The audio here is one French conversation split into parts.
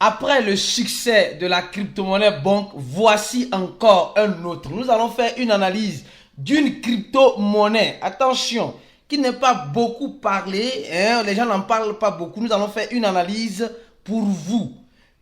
Après le succès de la crypto-monnaie Bonk, voici encore un autre. Nous allons faire une analyse d'une crypto-monnaie. Attention, qui n'est pas beaucoup parlé, hein, les gens n'en parlent pas beaucoup. Nous allons faire une analyse pour vous.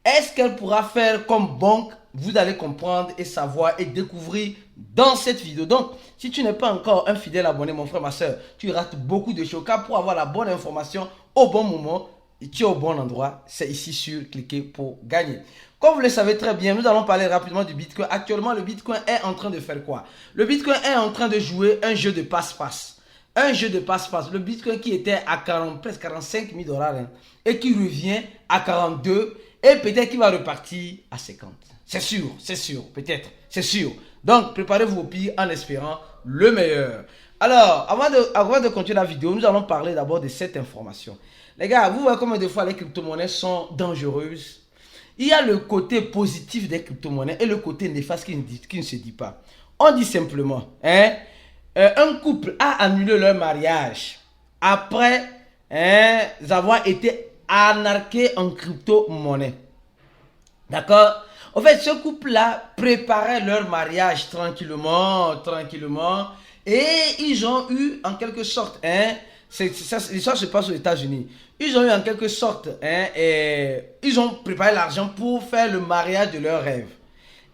Est-ce qu'elle pourra faire comme Bonk? Vous allez comprendre et savoir et découvrir dans cette vidéo. Donc, si tu n'es pas encore un fidèle abonné, mon frère, ma soeur, tu rates beaucoup de choses. Car pour avoir la bonne information au bon moment, et tu es au bon endroit, c'est ici sur cliquer pour gagner. Comme vous le savez très bien, nous allons parler rapidement du Bitcoin. Actuellement, le Bitcoin est en train de faire quoi? Le Bitcoin est en train de jouer un jeu de passe-passe. Un jeu de passe-passe. Le Bitcoin qui était à presque 45 000 $ hein, et qui revient à 42 et peut-être qu'il va repartir à 50. C'est sûr, peut-être, c'est sûr. Donc, préparez-vous au pire en espérant le meilleur. Alors, avant de continuer la vidéo, nous allons parler d'abord de cette information. Les gars, vous voyez combien de fois les crypto-monnaies sont dangereuses? Il y a le côté positif des crypto-monnaies et le côté néfaste qui ne se dit pas. On dit simplement, hein, un couple a annulé leur mariage après avoir été arnaqué en crypto-monnaie. D'accord? En fait, ce couple-là préparait leur mariage tranquillement, et ils ont eu en quelque sorte, l'histoire se passe aux États-Unis. Ils ont eu en quelque sorte, ils ont préparé l'argent pour faire le mariage de leur rêve.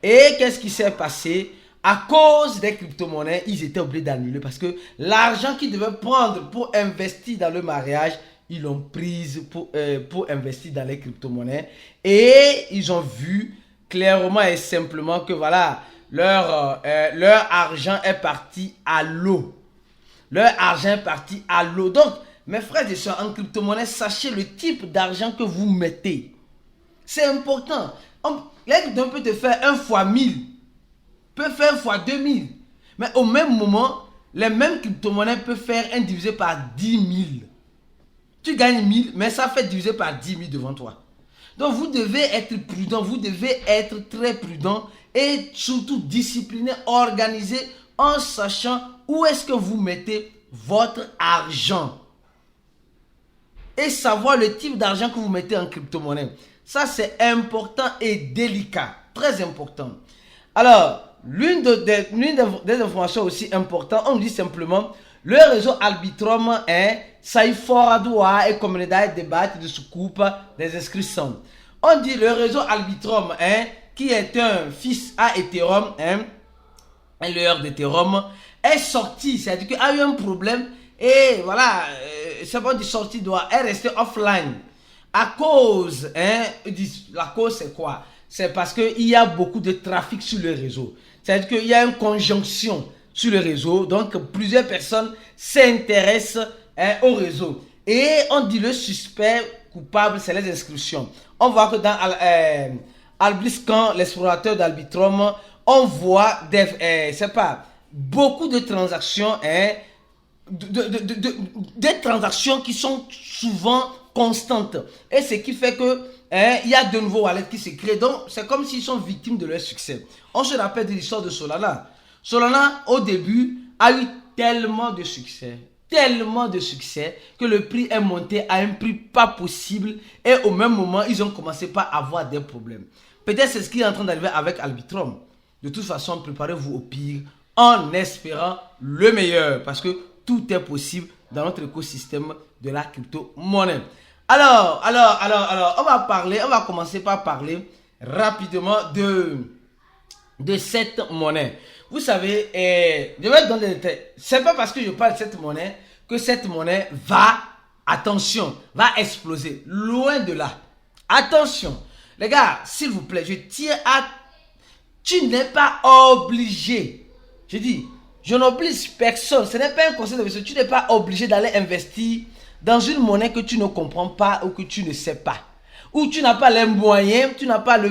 Et qu'est-ce qui s'est passé? À cause des crypto-monnaies, ils étaient obligés d'annuler parce que l'argent qu'ils devaient prendre pour investir dans le mariage, ils l'ont prise pour investir dans les crypto-monnaies. Et ils ont vu clairement et simplement que voilà, leur argent est parti à l'eau. Leur argent est parti à l'eau. Donc, mes frères et sœurs, en crypto-monnaie, sachez le type d'argent que vous mettez. C'est important. Quelqu'un peut te faire 1 fois 1000, peut faire 1 fois 2000. Mais au même moment, les mêmes crypto-monnaies peuvent faire 1 divisé par 10 000. Tu gagnes 1000, mais ça fait diviser par 10 000 devant toi. Donc, vous devez être prudent, vous devez être très prudent et surtout discipliné, organisé en sachant où est-ce que vous mettez votre argent. Et savoir le type d'argent que vous mettez en crypto-monnaie. Ça, c'est important et délicat. Très important. Alors, l'une des informations aussi importantes, on dit simplement, le réseau Arbitrum est Saiforadua et comunidade de debate de Soucoupe des inscriptions. On dit le réseau Arbitrum qui est un fils à Ethereum, et l'heure d'Ethereum est sorti, c'est-à-dire qu'il y a eu un problème et voilà, c'est bon de sortie est resté offline à cause, la cause c'est quoi? C'est parce qu'il y a beaucoup de trafic sur le réseau, c'est-à-dire qu'il y a une conjonction sur le réseau, donc plusieurs personnes s'intéressent au réseau et on dit le suspect coupable c'est les inscriptions. On voit que dans Albliscan, l'explorateur d'Arbitrum, on voit beaucoup de transactions, des transactions qui sont souvent constantes. Et ce qui fait que il y a de nouveaux wallets qui se créent. Donc, c'est comme s'ils sont victimes de leur succès. On se rappelle de l'histoire de Solana. Solana, au début, a eu tellement de succès que le prix est monté à un prix pas possible et au même moment, ils ont commencé par avoir des problèmes. Peut-être c'est ce qui est en train d'arriver avec Arbitrum. De toute façon, préparez-vous au pire en espérant le meilleur parce que tout est possible dans notre écosystème de la crypto-monnaie. Alors, on va commencer par parler rapidement de cette monnaie. Vous savez, je vais donner des détails. C'est pas parce que je parle de cette monnaie que cette monnaie va exploser. Loin de là. Attention. Les gars, s'il vous plaît, je tiens à... Tu n'es pas obligé. Je dis, je n'oblige personne. Ce n'est pas un conseil d'investissement. Tu n'es pas obligé d'aller investir dans une monnaie que tu ne comprends pas ou que tu ne sais pas. Ou tu n'as pas les moyens, tu n'as pas le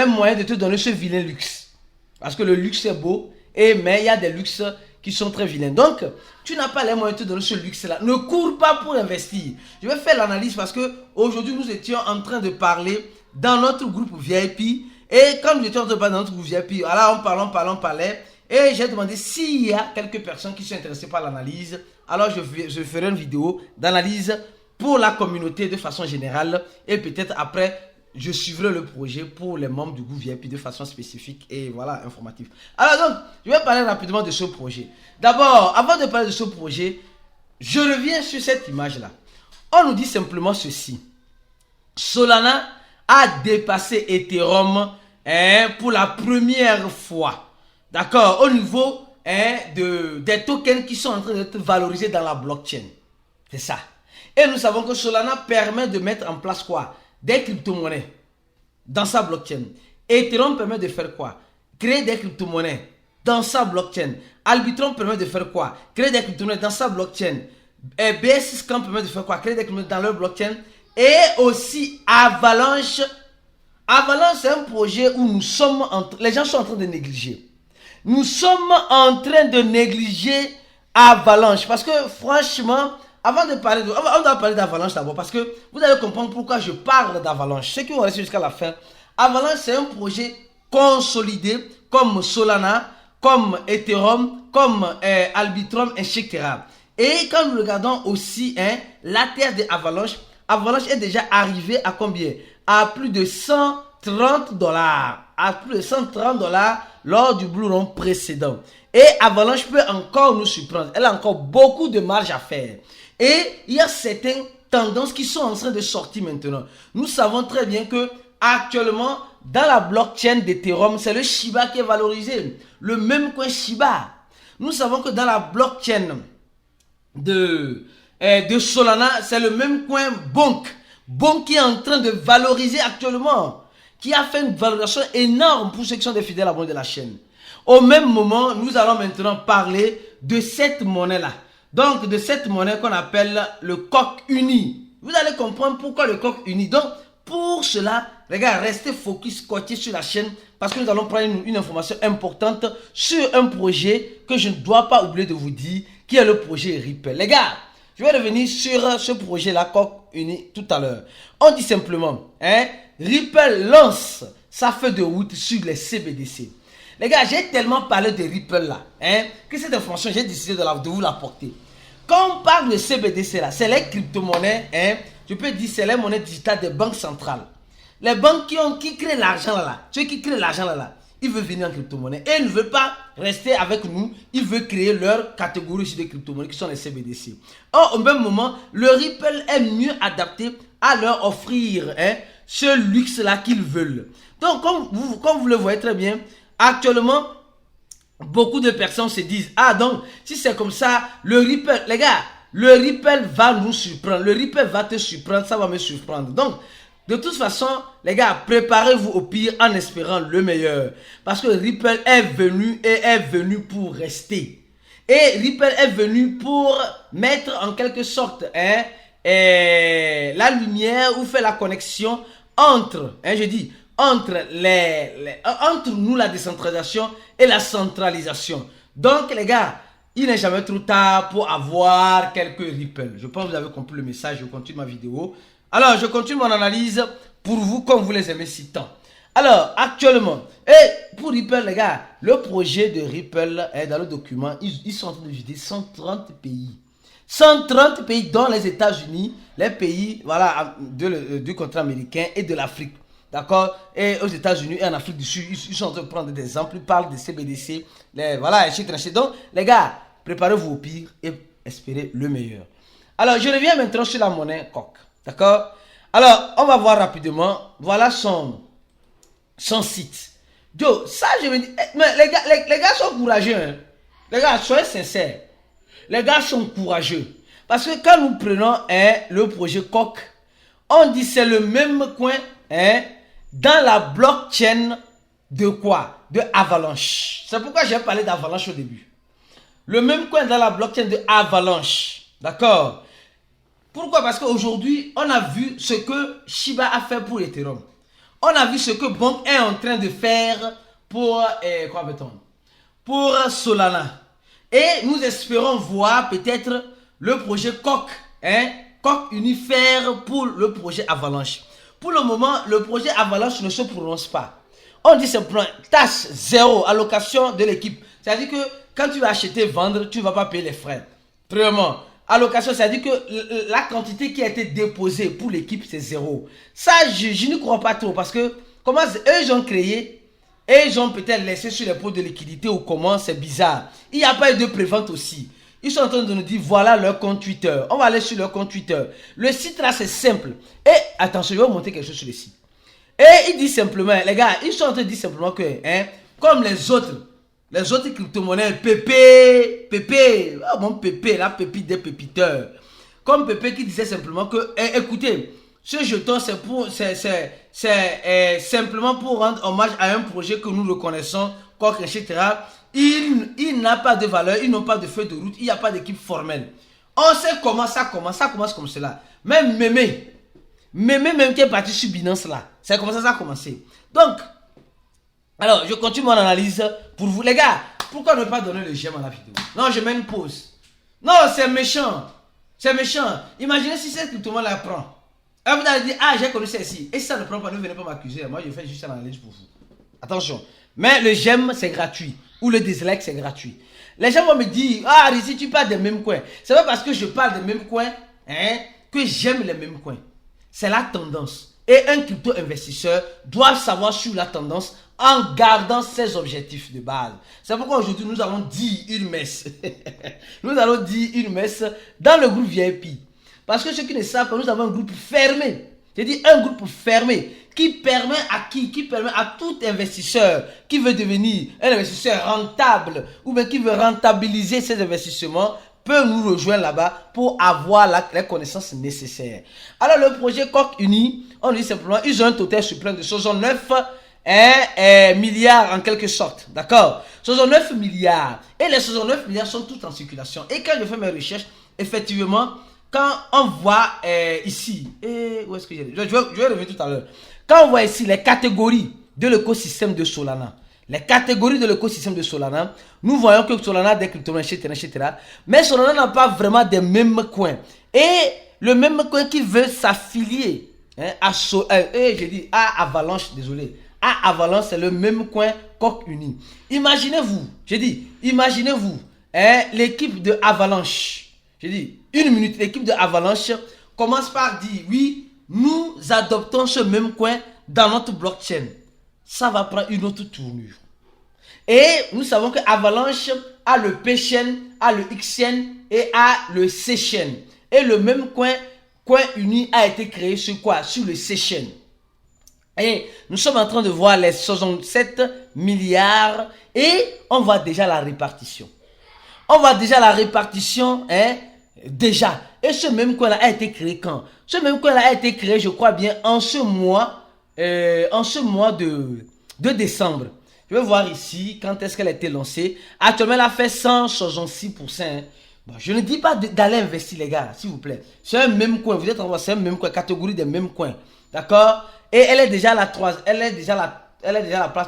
moyen de te donner ce vilain luxe. Parce que le luxe est beau, mais il y a des luxes qui sont très vilains. Donc, tu n'as pas les moyens de te donner ce luxe-là. Ne cours pas pour investir. Je vais faire l'analyse parce que aujourd'hui nous étions en train de parler dans notre groupe VIP. Et quand nous étions en train de parler dans notre groupe VIP, alors on parlait. Et j'ai demandé s'il y a quelques personnes qui sont intéressées par l'analyse. Alors, je ferai une vidéo d'analyse pour la communauté de façon générale. Et peut-être après, je suivrai le projet pour les membres du groupe VIP de façon spécifique et voilà, informative. Alors donc, je vais parler rapidement de ce projet. D'abord, avant de parler de ce projet, je reviens sur cette image-là. On nous dit simplement ceci. Solana a dépassé Ethereum pour la première fois. D'accord, au niveau des tokens qui sont en train d'être valorisés dans la blockchain. C'est ça. Et nous savons que Solana permet de mettre en place quoi? Des crypto-monnaies dans sa blockchain. Ethereum permet de faire quoi? Créer des crypto-monnaies dans sa blockchain. Arbitrum permet de faire quoi? Créer des crypto-monnaies dans sa blockchain. BSC permet de faire quoi? Créer des crypto-monnaies dans leur blockchain. Et aussi Avalanche. Avalanche, c'est un projet où nous sommes les gens sont en train de négliger. Nous sommes en train de négliger Avalanche. Parce que franchement, avant de parler on doit parler d'Avalanche d'abord. Parce que vous allez comprendre pourquoi je parle d'Avalanche. Ceux qui vont rester jusqu'à la fin. Avalanche, c'est un projet consolidé comme Solana, comme Ethereum, comme Arbitrum, etc. Et quand nous regardons aussi la terre d'Avalanche, Avalanche est déjà arrivé à combien? À plus de 130 $. À plus de 130 $ lors du Blue Run précédent. Et Avalanche peut encore nous surprendre. Elle a encore beaucoup de marge à faire. Et il y a certaines tendances qui sont en train de sortir maintenant. Nous savons très bien que actuellement, dans la blockchain d'Ethereum, c'est le Shiba qui est valorisé. Le même coin Shiba. Nous savons que dans la blockchain de Solana, c'est le même coin Bonk. Bonk qui est en train de valoriser actuellement. Qui a fait une valorisation énorme pour ceux qui sont des fidèles abonnés de la chaîne. Au même moment, nous allons maintenant parler de cette monnaie-là. Donc, de cette monnaie qu'on appelle le coq uni. Vous allez comprendre pourquoi le coq uni. Donc, pour cela, les gars, restez focus, scotchés sur la chaîne parce que nous allons prendre une information importante sur un projet que je ne dois pas oublier de vous dire, qui est le projet Ripple. Les gars, je vais revenir sur ce projet-là, coq uni, tout à l'heure. On dit simplement, Ripple lance sa feuille de route sur les CBDC. Les gars, j'ai tellement parlé de Ripple là, que cette information, j'ai décidé de vous l'apporter. Quand on parle de CBDC là, c'est les crypto-monnaies, je peux dire c'est les monnaies digitales des banques centrales. Les banques qui créent l'argent là, ceux qui créent l'argent là, ils veulent venir en crypto-monnaie et ils ne veulent pas rester avec nous, ils veulent créer leur catégorie de crypto-monnaies qui sont les CBDC. Or, au même moment, le Ripple est mieux adapté à leur offrir ce luxe là qu'ils veulent. Donc, comme vous le voyez très bien, actuellement, beaucoup de personnes se disent, ah donc, si c'est comme ça, le Ripple, les gars, le Ripple va nous surprendre, le Ripple va te surprendre, ça va me surprendre. Donc, de toute façon, les gars, préparez-vous au pire en espérant le meilleur. Parce que Ripple est venu et est venu pour rester. Et Ripple est venu pour mettre en quelque sorte la lumière ou faire la connexion entre, entre nous la décentralisation et la centralisation. Donc les gars, il n'est jamais trop tard pour avoir quelques Ripple. Je pense que vous avez compris le message, je continue ma vidéo. Alors je continue mon analyse pour vous comme vous les aimez si tant. Alors actuellement, et pour Ripple les gars, le projet de Ripple est dans le document, ils sont en train de visiter 130 pays. 130 pays dont les États-Unis, les pays voilà, du continent américain et de l'Afrique. D'accord? Et aux États-Unis et en Afrique du Sud, ils sont en train de prendre des exemples, ils parlent de CBDC, voilà, etc. Donc, les gars, préparez-vous au pire et espérez le meilleur. Alors, je reviens maintenant sur la monnaie coq. D'accord? Alors, on va voir rapidement. Voilà son site. Yo, ça, je me dis, mais les gars sont courageux. Hein? Les gars, soyez sincères. Les gars sont courageux. Parce que quand nous prenons le projet coq, on dit c'est le même coin dans la blockchain de quoi? De Avalanche. C'est pourquoi j'ai parlé d'Avalanche au début. Le même coin dans la blockchain de Avalanche. D'accord? Pourquoi? Parce qu'aujourd'hui, on a vu ce que Shiba a fait pour Ethereum. On a vu ce que Bonk est en train de faire pour, pour Solana. Et nous espérons voir peut-être le projet coq, coq unifère pour le projet Avalanche. Pour le moment, le projet Avalanche ne se prononce pas. On dit simplement tâche zéro, allocation de l'équipe. C'est-à-dire que quand tu vas acheter, vendre, tu ne vas pas payer les frais. Premièrement, allocation, c'est-à-dire que la quantité qui a été déposée pour l'équipe, c'est 0. Ça, je ne crois pas trop parce que comment eux, ils ont créé et ils ont peut-être laissé sur les pots de liquidité ou comment, c'est bizarre. Il n'y a pas eu de prévente aussi. Ils sont en train de nous dire, voilà leur compte Twitter. On va aller sur leur compte Twitter. Le site là, c'est simple. Et attention, je vais vous montrer quelque chose sur le site. Et il dit simplement, les gars, ils sont en train de dire simplement que, comme les autres crypto-monnaies, Pépé, oh mon Pépé, la pépite des pépiteurs. Comme Pépé qui disait simplement que, écoutez, ce jeton, c'est simplement pour rendre hommage à un projet que nous reconnaissons, etc. Il n'a pas de valeur, ils n'ont pas de feuille de route, il n'y a pas d'équipe formelle. On sait comment ça commence comme cela. Même Mémé même qui est parti sur Binance là, c'est comme ça a commencé. Donc, alors je continue mon analyse pour vous. Les gars, pourquoi ne pas donner le j'aime à la vidéo? Non, je mets une pause. Non, c'est méchant. C'est méchant. Imaginez si c'est que tout le monde la prend. Alors vous allez dire, ah, j'ai connu celle-ci. Et si ça ne prend pas, ne venez pas m'accuser. Moi, je fais juste une analyse pour vous. Attention. Mais le j'aime, c'est gratuit. Ou le dislike, c'est gratuit. Les gens vont me dire, ah, ici, tu parles des mêmes coins. C'est pas parce que je parle des mêmes coins que j'aime les mêmes coins. C'est la tendance. Et un crypto-investisseur doit savoir suivre la tendance en gardant ses objectifs de base. C'est pourquoi aujourd'hui, nous allons dire une messe. Nous allons dire une messe dans le groupe VIP. Parce que ceux qui ne savent pas, nous avons un groupe fermé. J'ai dit un groupe fermé qui permet à qui? Qui permet à tout investisseur qui veut devenir un investisseur rentable ou bien qui veut rentabiliser ses investissements peut nous rejoindre là-bas pour avoir les connaissances nécessaires. Alors le projet Coq Uni, on dit simplement, ils ont un total suppléant de 69 milliards en quelque sorte. D'accord? 69 milliards. Et les 69 milliards sont tous en circulation. Et quand je fais mes recherches, effectivement, quand on voit ici, où est-ce que j'ai? Je vais revenir tout à l'heure. Quand on voit ici les catégories de l'écosystème de Solana, nous voyons que Solana a des crypto-monnaies, etc. Mais Solana n'a pas vraiment des mêmes coins. Et le même coin qui veut s'affilier à Avalanche, désolé. À Avalanche, c'est le même coin Coq Uni. Imaginez-vous, l'équipe de Avalanche. J'ai dit, une minute, l'équipe de Avalanche commence par dire, oui, nous adoptons ce même coin dans notre blockchain. Ça va prendre une autre tournure. Et nous savons que Avalanche a le P-Chain, a le X-Chain et a le C-Chain. Et le même coin uni a été créé sur quoi? Sur le C-Chain. Et nous sommes en train de voir les 67 milliards et on voit déjà la répartition. Déjà. Et ce même coin-là a été créé quand? Ce même coin-là a été créé, je crois bien, en ce mois de décembre. Je vais voir ici quand est-ce qu'elle a été lancée. Actuellement, elle a fait 166%. Bon, je ne dis pas d'aller investir, les gars, s'il vous plaît. C'est un même coin. Vous êtes en train de voir, c'est un même coin, catégorie des mêmes coins. D'accord? Et elle est déjà la place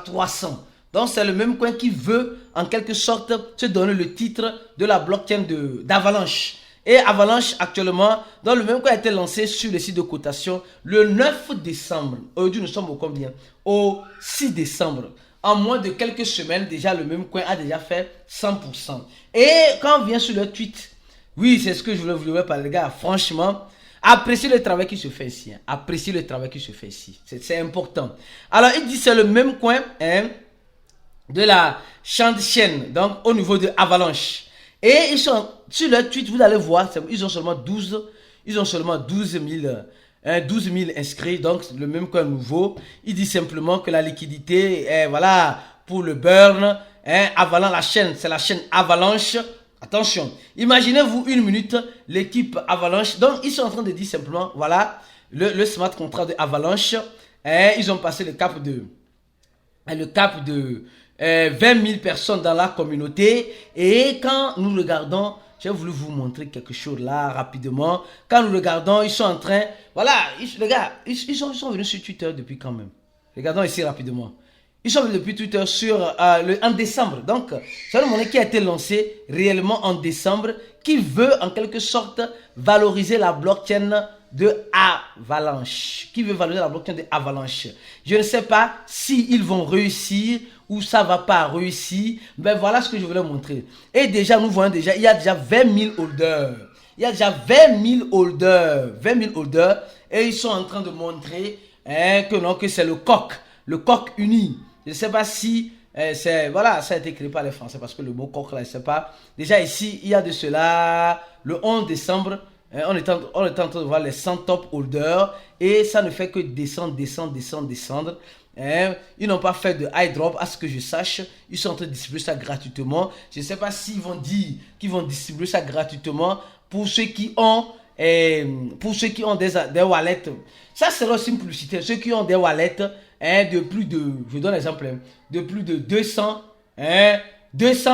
300. Donc, c'est le même coin qui veut, en quelque sorte, se donner le titre de la blockchain d'Avalanche. Et Avalanche, actuellement, dans le même coin a été lancé sur le site de cotation le 9 décembre. Aujourd'hui, nous sommes au combien? Au 6 décembre. En moins de quelques semaines, déjà, le même coin a déjà fait 100%. Et quand on vient sur le tweet, oui, c'est ce que je voulais vous dire, les gars, franchement, appréciez le travail qui se fait ici. Appréciez le travail qui se fait ici. C'est important. Alors, il dit c'est le même coin de la chaîne, donc au niveau de Avalanche. Et ils sont sur leur tweet, vous allez voir, ils ont seulement 12 000 inscrits, donc le même coin nouveau. Il dit simplement que la liquidité est, voilà, pour le burn, Avalanche, la chaîne, c'est la chaîne Avalanche. Attention, imaginez-vous une minute, l'équipe Avalanche. Donc, ils sont en train de dire simplement, voilà, le smart contract de Avalanche. Ils ont passé le cap de 20 000 personnes dans la communauté. Et quand nous regardons, j'ai voulu vous montrer quelque chose là rapidement. Quand nous regardons, ils sont en train, voilà, les gars, ils sont venus sur Twitter depuis quand même. Regardons ici rapidement. Ils sont venus depuis Twitter en décembre. Donc, c'est une monnaie qui a été lancée réellement en décembre, qui veut en quelque sorte valoriser la blockchain de Avalanche. Qui veut valoriser la blockchain de Avalanche. Je ne sais pas s'ils vont réussir ou ça va pas réussir. Mais voilà ce que je voulais montrer. Et déjà, nous voyons déjà, il y a déjà 20 000 holders. Il y a déjà 20 000 holders. 20 000 holders. Et ils sont en train de montrer que c'est le coq uni. Je ne sais pas si voilà, ça a été créé par les Français parce que le mot coq là, je ne sais pas. Déjà ici, il y a de cela le 11 décembre. On est en train de voir les 100 top holders et ça ne fait que descendre. Ils n'ont pas fait de high drop à ce que je sache. Ils sont en train de distribuer ça gratuitement. Je ne sais pas s'ils vont dire qu'ils vont distribuer ça gratuitement pour ceux qui ont des wallets. Ça sera aussi une publicité. Ceux qui ont des wallets de plus de, je donne l'exemple, de plus de 200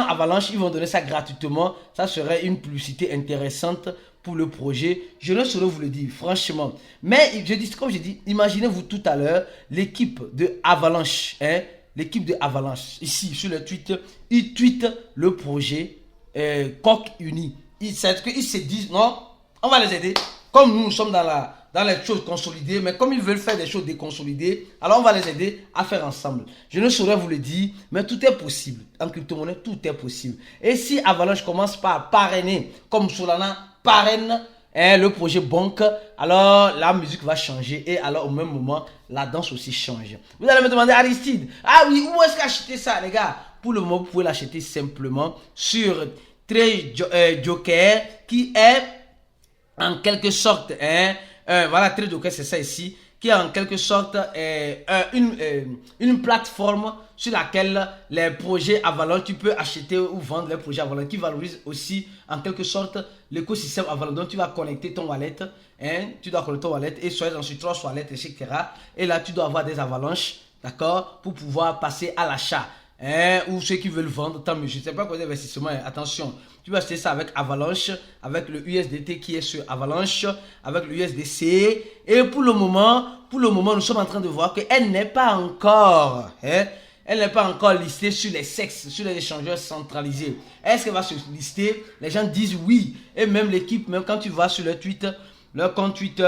avalanches, ils vont donner ça gratuitement. Ça serait une publicité intéressante pour le projet. Je ne saurais vous le dire, franchement. Mais comme je dis, imaginez-vous tout à l'heure, l'équipe de Avalanche, l'équipe de Avalanche, ici sur le tweet, ils tweetent le projet Coq Uni. Ils se disent, non, on va les aider. Comme nous sommes dans les choses consolidées, mais comme ils veulent faire des choses déconsolidées, alors on va les aider à faire ensemble. Je ne saurais vous le dire, mais tout est possible. En crypto-monnaie, tout est possible. Et si Avalanche commence par parrainer, comme Solana parraine le projet Bonk, alors la musique va changer et alors au même moment, la danse aussi change. Vous allez me demander, Aristide, ah oui, où est-ce qu'acheter ça, les gars? Pour le moment, vous pouvez l'acheter simplement sur Trade Joker, qui est en quelque sorte, voilà, Trade Joker, c'est ça ici, qui est en quelque sorte une plateforme sur laquelle les projets Avalanche, tu peux acheter ou vendre les projets Avalanche, qui valorise aussi en quelque sorte l'écosystème Avalanche. Donc tu vas connecter ton wallet, tu dois connecter ton wallet et soit ensuite 3 wallets, etc. Et là tu dois avoir des avalanches, d'accord, pour pouvoir passer à l'achat. Ou ceux qui veulent vendre, tant mieux. Je ne sais pas quoi d'investissement, attention, tu vas acheter ça avec Avalanche, avec le USDT qui est sur Avalanche, avec le USDC. Et pour le moment, nous sommes en train de voir qu'elle n'est pas encore, elle n'est pas encore listée sur les SEX, sur les échangeurs centralisés. Est-ce qu'elle va se lister? Les gens disent oui. Et même l'équipe, même quand tu vas sur leur Twitter, leur compte Twitter,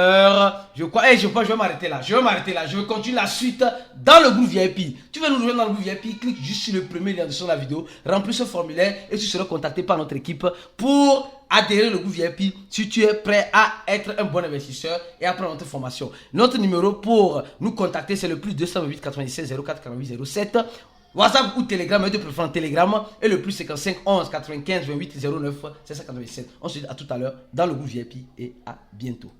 je vais m'arrêter là. Je vais continuer la suite dans le groupe VIP. Tu veux nous rejoindre dans le groupe VIP, clique juste sur le premier lien de la vidéo, remplis ce formulaire et tu seras contacté par notre équipe pour adhérer au groupe VIP si tu es prêt à être un bon investisseur et à prendre notre formation. Notre numéro pour nous contacter, c'est le plus 228 97 04 48 07. WhatsApp ou Telegram, mais de préférence Telegram, et le plus 55 11 95 28 09 797. On se dit à tout à l'heure dans le groupe VIP et à bientôt.